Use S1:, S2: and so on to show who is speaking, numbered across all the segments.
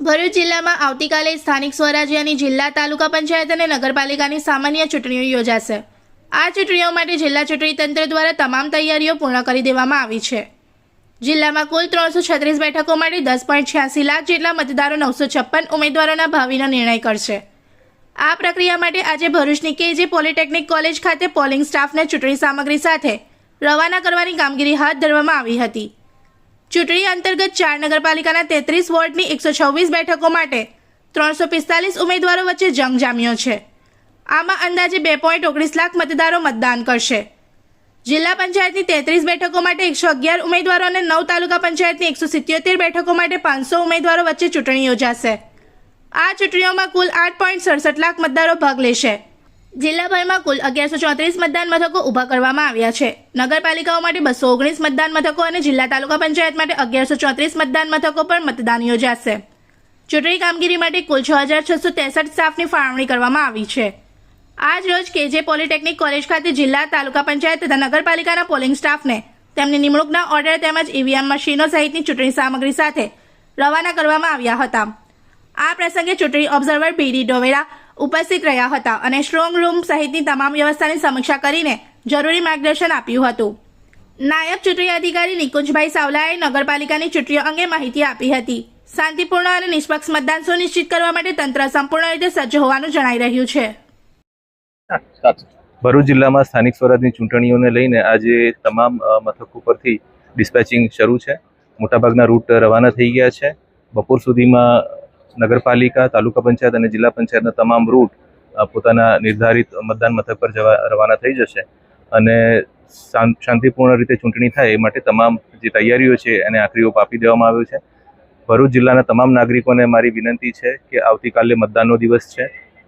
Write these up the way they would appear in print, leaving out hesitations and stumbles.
S1: ભરૂચ જિલ્લામાં આવતીકાલે સ્થાનિક સ્વરાજ્યની જિલ્લા તાલુકા પંચાયત અને નગરપાલિકાની સામાન્ય ચૂંટણીઓ યોજાશે। આ ચૂંટણીઓ માટે જિલ્લા ચૂંટણી તંત્ર દ્વારા તમામ તૈયારીઓ પૂર્ણ કરી દેવામાં આવી છે। જિલ્લામાં કુલ 336 બેઠકો માટે 10.86 લાખ જેટલા મતદારો 956 ઉમેદવારોના ભાવિનો નિર્ણય કરશે। આ પ્રક્રિયા માટે આજે ભરૂચની કેજે પોલિટેકનિક કોલેજ ખાતે પોલિંગ સ્ટાફને ચૂંટણી સામગ્રી સાથે રવાના કરવાની કામગીરી હાથ ધરવામાં આવી હતી। ચૂંટણી અંતર્ગત 4 નગરપાલિકાના 33 વોર્ડની 126 બેઠકો માટે 345 ઉમેદવારો વચ્ચે જંગ જામ્યો છે। આમાં અંદાજે 2.19 લાખ મતદારો મતદાન કરશે। જિલ્લા પંચાયતની 33 બેઠકો માટે 111 ઉમેદવારો અને 9 તાલુકા પંચાયતની 177 બેઠકો માટે 500 ઉમેદવારો વચ્ચે ચૂંટણી યોજાશે। આ ચૂંટણીઓમાં કુલ 8.67 લાખ મતદારો ભાગ લેશે। જિલ્લાભરમાં કુલ 1134 મતદાન મથકો ઊભા કરવામાં આવ્યા છે। નગરપાલિકાઓ માટે 219 મતદાન મથકો અને જિલ્લા તાલુકા પંચાયત માટે 1134 મતદાન મથકો પર મતદાન યોજાશે। ચૂંટણી કામગીરી માટે કુલ 6663 સ્ટાફની ફાળવણી કરવામાં આવી છે। આજ રોજ કેજે પોલિટેકનિક કોલેજ ખાતે જિલ્લા તાલુકા પંચાયત તથા નગરપાલિકાના પોલિંગ સ્ટાફને તેમની નિમણૂકના ઓર્ડર તેમજ ઈવીએમ મશીનો સહિતની ચૂંટણી સામગ્રી સાથે રવાના કરવામાં આવ્યા હતા। આ પ્રસંગે ચૂંટણી ઓબ્ઝર્વર પીડી ડોવેરા ઉપસ્થિત રહ્યા હતા અને સ્ટ્રોંગ રૂમ સહિતની તમામ વ્યવસ્થાની સમીક્ષા કરીને જરૂરી માર્ગદર્શન આપ્યું હતું। નાયબ ચૂંટણી અધિકારી નિકુંજભાઈ સાવલાએ નગરપાલિકાની ચૂંટણીઓ અંગે માહિતી આપી હતી। શાંતિપૂર્ણ અને નિષ્પક્ષ મતદાન સુનિશ્ચિત કરવા માટે તંત્ર સંપૂર્ણ રીતે સજ્જ હોવાનું જણાઈ રહ્યું છે।
S2: ભરૂચ જિલ્લામાં સ્થાનિક સ્વરાજની ચૂંટણીઓને લઈને આજે તમામ મથકો પરથી ડિસ્પેચિંગ શરૂ છે। મોટાભાગના રૂટ રવાના થઈ ગયા છે। બપોર સુધીમાં નગરપાલિકા, તાલુકા પંચાયત અને જિલ્લા પંચાયતના તમામ રૂટ પોતાના નિર્ધારિત મતદાન મથક પર રવાના થઈ જશે અને શાંતિપૂર્ણ રીતે ચૂંટણી થાય એ માટે તમામ જે તૈયારીઓ છે એને આખરી ઓપ આપી દેવામાં આવ્યો છે। ભરૂચ જિલ્લાના તમામ નાગરિકોને મારી વિનંતી છે કે આવતીકાલે મતદાનનો દિવસ છે।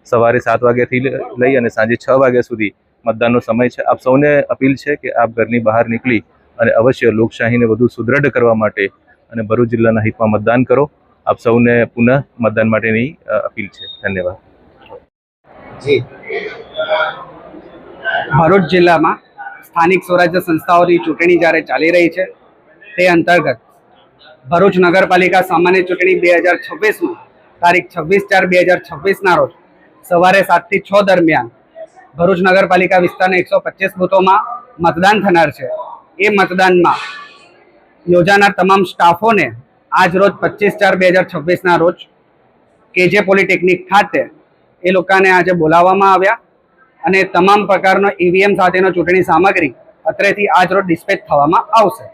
S2: સવારે 7 વાગ્યાથી લઈ અને સાંજે 6 વાગ્યા સુધી મતદાનનો સમય છે। આપ સૌને અપીલ છે કે આપ ઘરની બહાર નીકળી અને અવશ્ય લોકશાહીને વધુ સુદૃઢ કરવા માટે અને ભરૂચ જિલ્લાના હિતમાં મતદાન કરો। આપ સૌને પુનઃ મતદાન માટેની અપીલ છે। ધન્યવાદ।
S3: જી, ભરૂચ જિલ્લામાં સ્થાનિક સ્વરાજ્ય સંસ્થાઓની ચૂંટણી જ્યારે ચાલી રહી છે તે અંતર્ગત ભરૂચ નગરપાલિકા સામાન્ય ચૂંટણી 2026 તારીખ 26/4/2026ના રોજ સવારે 7 થી 6 દરમિયાન ભરૂચ નગરપાલિકા વિસ્તારના 125 બૂથોમાં મતદાન થનાર છે। એ મતદાનમાં યોજાનાર તમામ સ્ટાફોને આજ રોજ 25/4/2026ના રોજ કેજે પોલિટેકનિક ખાતે એ લોકોને આજે બોલાવવામાં આવ્યા અને તમામ પ્રકારનો ઈવીએમ સાથેનો ચૂંટણી સામગ્રી અત્રેથી આજ રોજ ડિસ્પેચ થવામાં આવશે।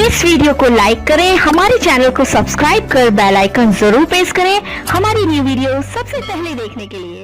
S4: इस वीडियो को लाइक करें, हमारे चैनल को सब्सक्राइब कर बेल आइकन जरूर प्रेस करें हमारी न्यू वीडियो सबसे पहले देखने के लिए।